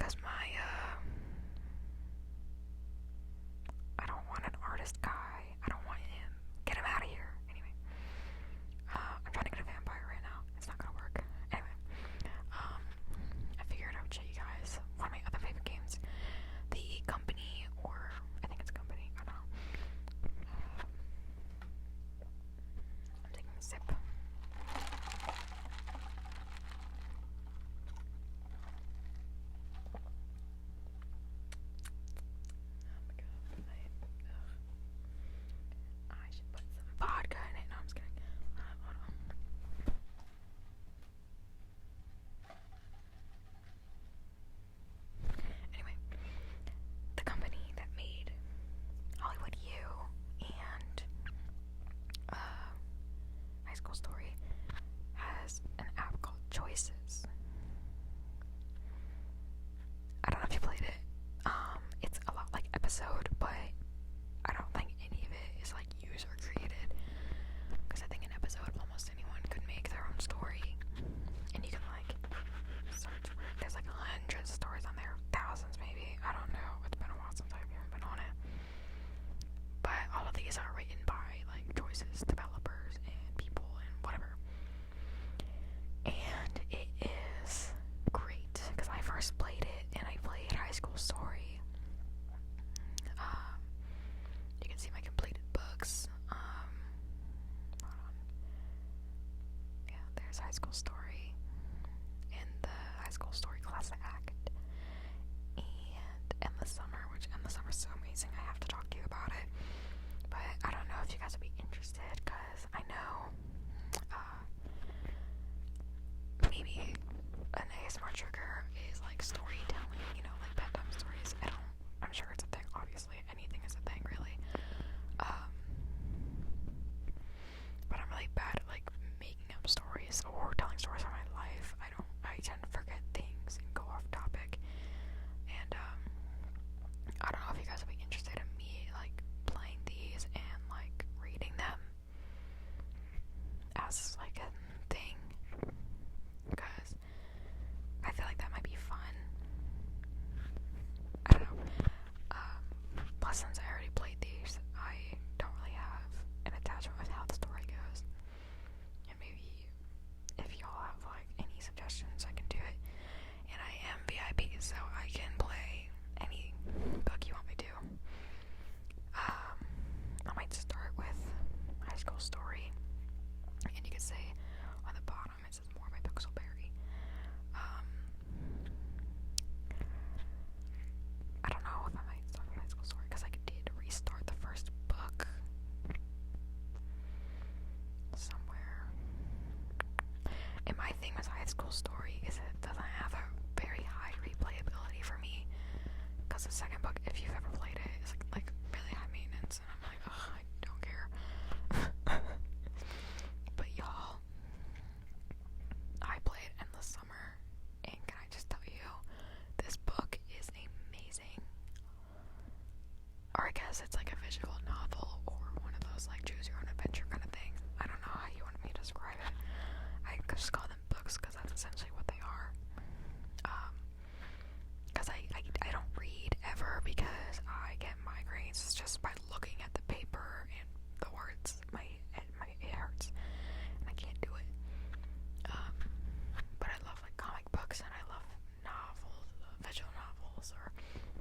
because I don't want an artist guy. I don't want him. Get him out of here. Anyway, I'm trying to get a vampire right now. It's not gonna work. Anyway, I figured I would show you guys one of my other favorite games. The Company, or I think it's Company. I don't know. I'm taking a sip. I should put some vodka in it. No, I'm just kidding. Hold on. Anyway, the company that made Hollywood U and High School Story has an app called Choices. I don't know if you played it. It's a lot like Episode, but I don't think any of it is like user created, because I think an episode almost anyone could make their own story, and you can like search. There's like hundreds of stories on there, thousands maybe. I don't know. It's been a while since I've even been on it, but all of these are written by like Choices developers and people and whatever, and it is great because I first played it and I played High School Story. You can see my completed books. Hold on. Yeah, there's High School Story and the High School Story Class Act and Endless Summer, which Endless Summer is so amazing. I have to talk to you about it, but I don't know if you guys would be interested, because I know maybe an ASMR trigger is like storytelling, you know, like bedtime stories. I'm sure it's a thing. Obviously, anything is a thing, really. But I'm really bad at like making up stories or telling stories from my life. I tend to forget things and go off topic. And I don't know if you guys would be interested in me like playing these and like reading them as like a thing, because I feel like that might be fun. I don't know. Plus, since I already played these, I don't really have an attachment with how the story goes. And maybe if y'all have like any suggestions, I can do it. And I am VIP, so I can play any book you want me to. I might start with High School Story, and you can see on the bottom it says More by Pixelberry. I don't know if I might start with High School Story, because I did restart the first book somewhere. And my thing with High School Story is it doesn't have a very high replayability for me, because the second book, if you've ever played it, is like really high maintenance, and I'm like, ugh, I don't care. But y'all, I played Endless Summer, and can I just tell you, this book is amazing. Or I guess it's like a visual novel, or one of those like choose your own adventure kind of things. I don't know how you want me to describe it. I just call them books because that's essentially what they are. Because I don't read ever, because I get migraines just by looking at the paper and the words. It hurts, and I can't do it. But I love like comic books, and I love novels, visual novels, or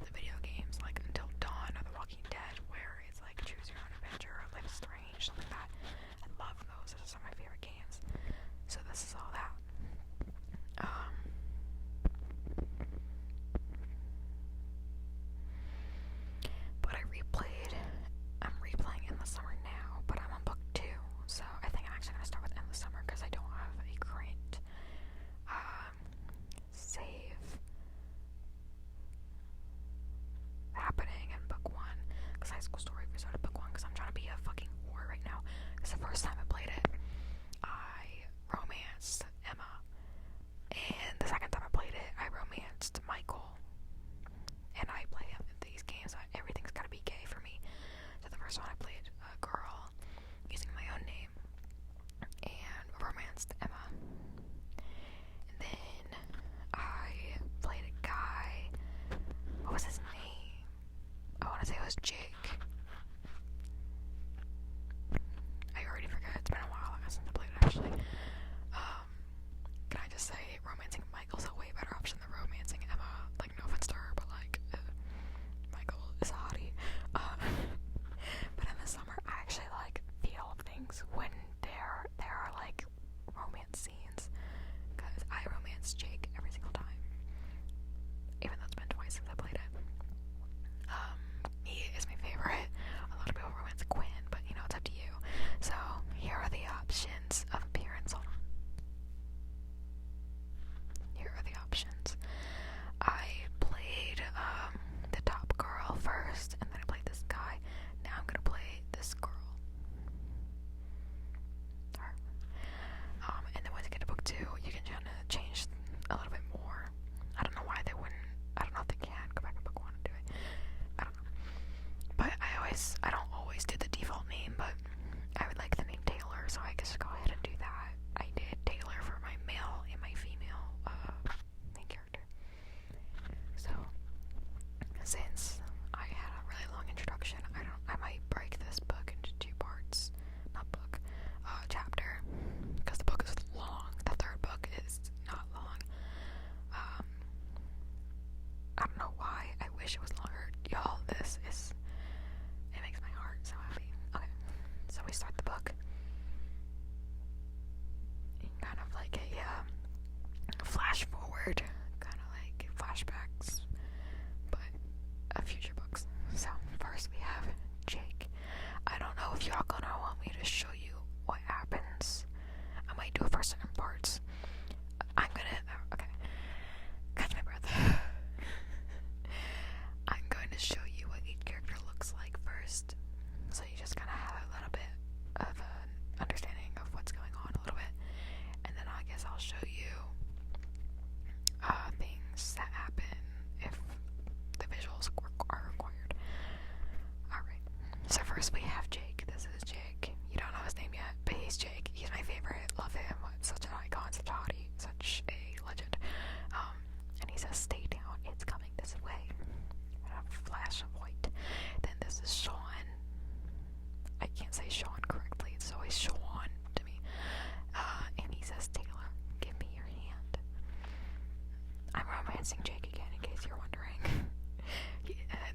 the video games like Until Dawn or The Walking Dead, where it's like choose your own adventure, or Life is Strange, something like that. I love those. Those are some of my favorite games. So this is all that. But I'm replaying Endless Summer now, but I'm on book 2, so I think I'm actually going to start with Endless Summer, because I don't have a current save happening in book 1, because High School Story restarted book 1, because I'm trying to be a fucking whore right now. Because the first time I played it, I romanced Emma, and the second time I played it, I romanced Michael. And I play these games, everything's gotta be gay for me. So the first one I played a girl using my own name and romanced Emma. And then I played a guy it's Jake every single time. Even though it's been twice since I played it. He is my favorite. A lot of people recommend Quinn, but you know, it's up to you. So, here are the options of appearance. Hold on. Here are the options. I played the top girl first, and then I played this guy. Now I'm gonna play this girl. Her. And then once you get to book 2, you can kind of change a little bit more. I don't know why they wouldn't. I don't know if they can go back to book 1 and do it. I don't know. But I don't always do the default name, but I would like the name Taylor, so I guess go ahead and do that. I did Taylor for my male and my female main character. So, since I had a really long introduction, I might break this book into 2 parts. Not book, chapter, because the book is long. The 3rd book is not long. I don't know why. I wish it was longer. Y'all, it makes my heart so happy. Okay, so we start the book. In kind of like a flash forward, kind of like flashbacks, but of future books. So first we have Jake. I don't know if y'all gonna want me to show you what happens. I might do it for certain parts. Okay, catch my breath. I'm going to show you what each character looks like first, so you just kind of have a little bit of an understanding of what's going on a little bit, and then I guess I'll show you things that happen if the visuals are required. Alright, so first we have Jake. This is Jake. You don't know his name yet, but he's Jake. He's my favorite. Love him. Such an icon, such a hottie, such a legend. And he says, "Stay down, it's coming this way." And a flash of white. Then this is Sean. I can't say Sean correctly, it's always Sean to me. And he says, "Taylor, give me your hand." I'm romancing Jake again, in case you're wondering.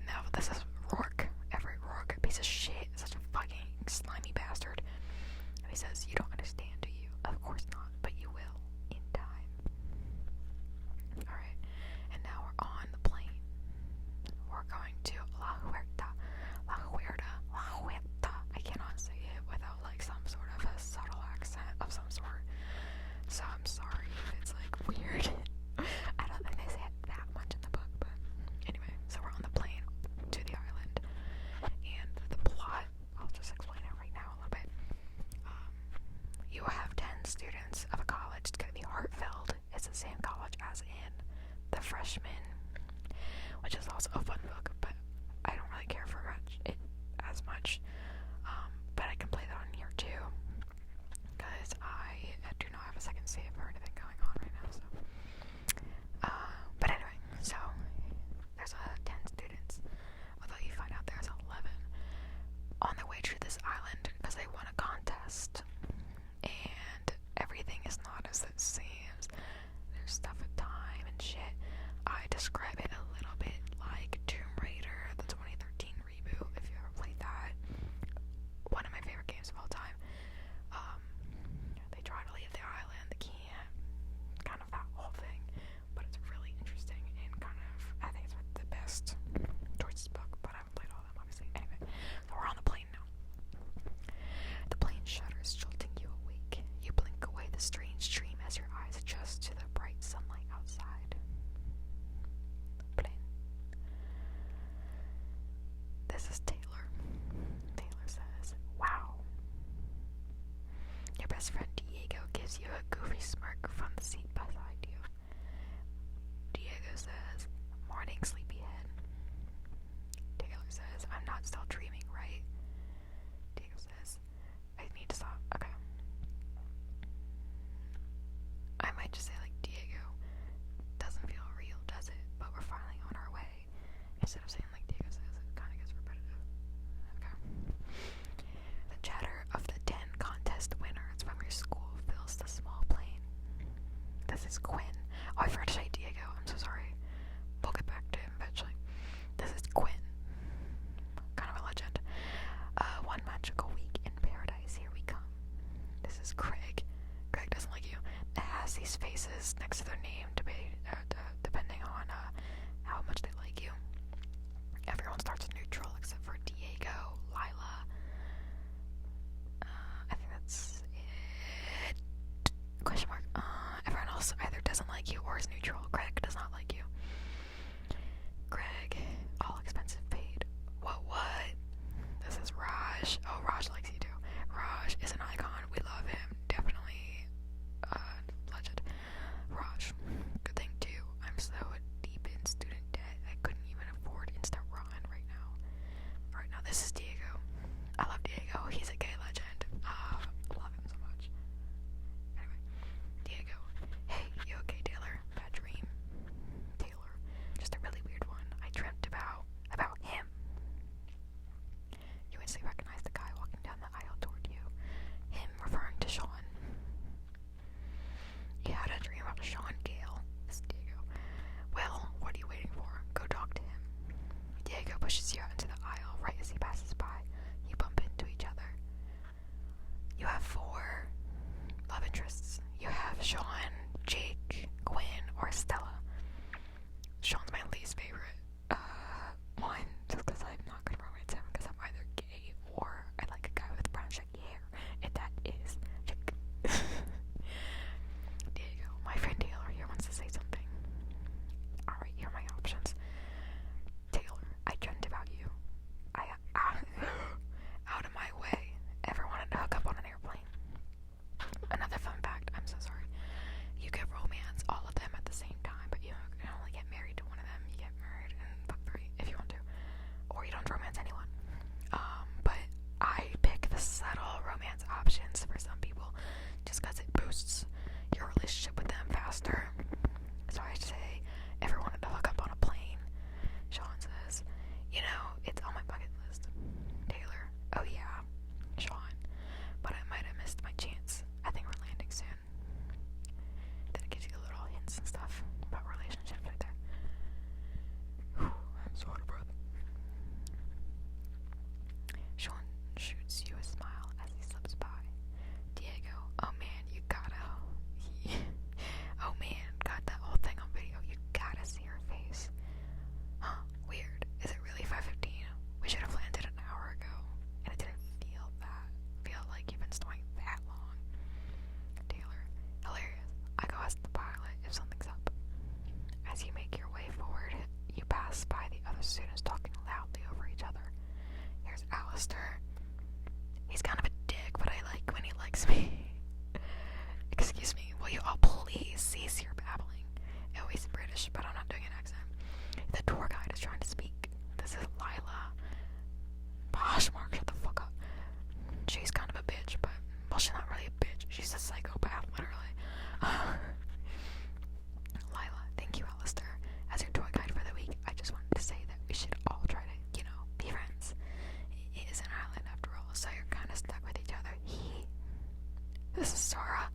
Now this is Rourke. Everett Rourke, a piece of shit, such a fucking slimy bastard. And he says, "You don't understand, do you?" Of course not, but you will, in time. Alright, and now we're on the plane. We're going to La Huerta. La Huerta. La Huerta. I cannot say it without like some sort of a subtle accent of some sort. So I'm sorry if it's like weird. I don't think they say it that much in the book, but anyway, so we're on the plane to the island. And the plot, I'll just explain it right now a little bit. You have 10 students of a college. It's going to be heart-filled. It's the same college as in The Freshman, which is also a fun book, but I don't really care for it as much. But I can play that on here too, because I do not have a second save or anything going on right now. So, but anyway, so there's 10 students, although you find out there's 11 on their way to this island because they won a contest, and everything is not as it seems. There's stuff with time and shit. I describe it a little bit like Tomb Raider, the 2013 reboot, if you ever played that. One of my favorite games of all time. They try to leave the island, they can't, kind of that whole thing, but it's really interesting and kind of, I think it's the best towards this book, but I haven't played all of them, obviously. Anyway, so we're on the plane now. The plane shudders, jolting you awake. You blink away the strange dream as your eyes adjust to the bright sunlight outside. Plane. This is Taylor. Taylor says, "Wow." Your best friend Diego gives you a goofy smirk from the seat beside you. Diego says, "Morning, sleepyhead." Taylor says, "I'm not still dreaming, right?" Diego says, "I need to stop." Okay. I might just say like, "Diego, doesn't feel real, does it? But we're finally on our way." Instead of saying like Diego says, it kind of gets repetitive. Okay. The chatter of the 10 contest winners from your school fills the small plane. This is Quinn. Oh, I forgot to say Diego. I'm so sorry. We'll get back to him eventually. This is Quinn. Kind of a legend. Sean, Jake, Gwen, or Stella. Sean's my least favorite. One, just because I'm not gonna romance him, because I'm either gay or I like a guy with brown shaggy hair, and that is Jake. Diego, my friend Taylor here wants to say something. Alright, here are my options. Taylor, I dreamt about you. I out of my way, ever wanted to hook up on an airplane. Another fun fact, I'm so sorry. You can romance all of them at the same time, but you can only get married to one of them. You get married and fuck three if you want to. Or you don't romance anyone. But I pick the subtle romance options for some people just because it boosts your relationship with them faster. So I say, ever wanted to hook up on a plane? Sean says, you know, it's on my bucket list. Taylor, oh yeah. Sean, but I might have missed my chance. I think we're landing soon. Then it gives you little hints and stuff about relationships right there. Whew, I'm so out of breath. Sean shoots you a smile as he slips by. Diego, oh man, you gotta. Oh man, got that whole thing on video. You gotta see her face. Huh, weird. Is it really 5:15? We should have landed an hour ago. And it didn't feel like you've been stowing that long. Taylor, hilarious. I go ask the pilot if something's up. As you make your way forward, you pass by the other students talking loudly over each other. Here's Alistair. He's kind of a dick, but I like when he likes me. Excuse me, will you all please cease your babbling? Oh, he's British, but I'm not doing an accent. The tour guide is trying to speak. This is Lila. Poshmark, shut the fuck up. She's kind of a bitch, but, well, she's not really a bitch. She's a psychopath, literally. Lila, thank you, Alistair. As your tour guide for the week, I just wanted to say that we should all try to, be friends. It is an island after all, so you're kind of stuck with each other. This is Sarah.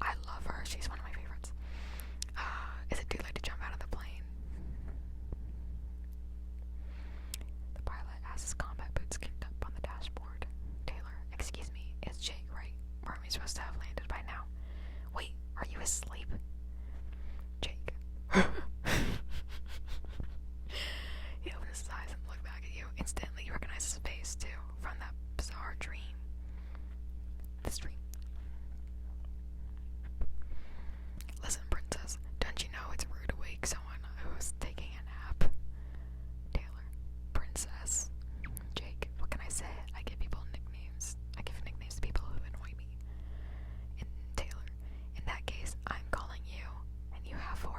I love her. She's one of my favorites. Is it too late to jump out of the plane? The pilot has his combat boots kicked up on the dashboard. Taylor, excuse me, it's Jake, right? Weren't we supposed to have landed by now? Wait, are you asleep? Jake. He opens his eyes and looks back at you. Instantly, you recognize his face, too, from that bizarre dream. This dream. Listen, princess, don't you know it's rude to wake someone who's taking a nap? Taylor, princess. Jake, what can I say? I give people nicknames. I give nicknames to people who annoy me. And Taylor, in that case, I'm calling you, and you have 4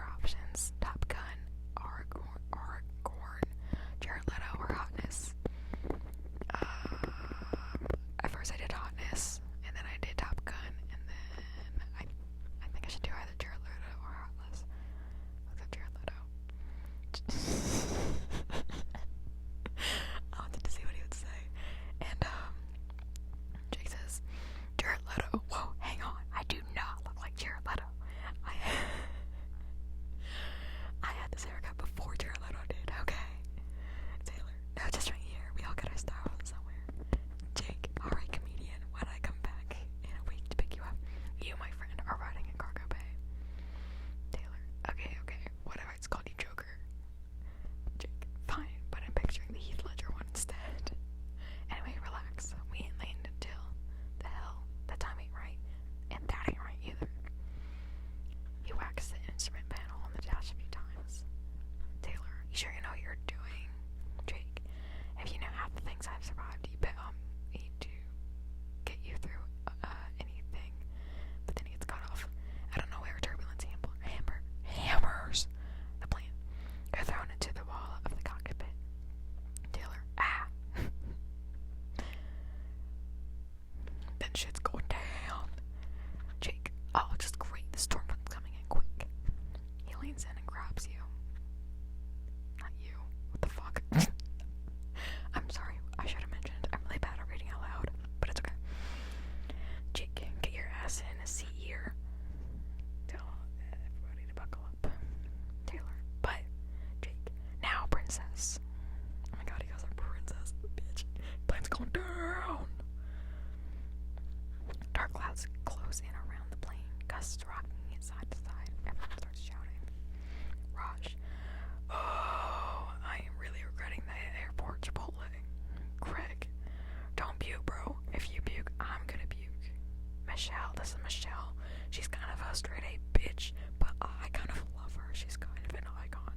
straight A bitch, but I kind of love her. She's kind of an icon.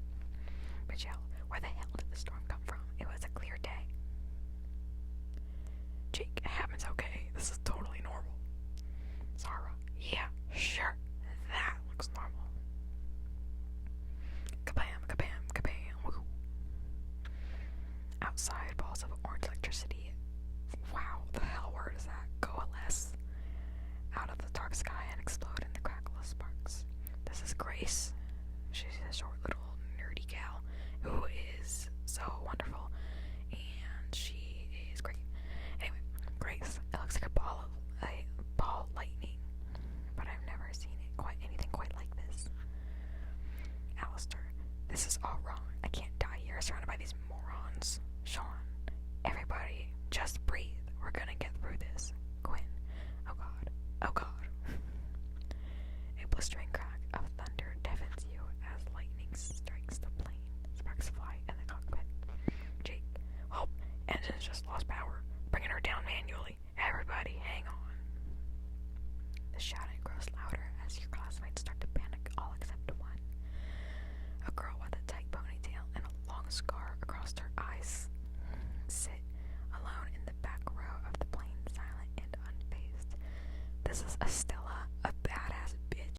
But yeah, where the hell did the storm come from? It was a clear day. Jake, it happens okay. This is totally normal. Zara, yeah, sure. That looks normal. Kabam, kabam, kabam, woo. Outside, balls of orange electricity. Wow, the hell word is that? Coalesce out of the dark sky and explode in the crackle of sparks. This is Grace. She's a short little nerdy gal who is so wonderful, and she is great. Anyway, Grace, it looks like a ball lightning, but I've never seen anything quite like this. Alistair, this is all wrong. I can't die here surrounded by these morons. Sean, everybody, just breathe. We're gonna get through this. Quinn, oh god, oh god. A blistering crack of thunder deafens you as lightning strikes the plane. Sparks fly in the cockpit. Jake, well, engine's just lost power. Bringing her down manually. Everybody, hang on. The shouting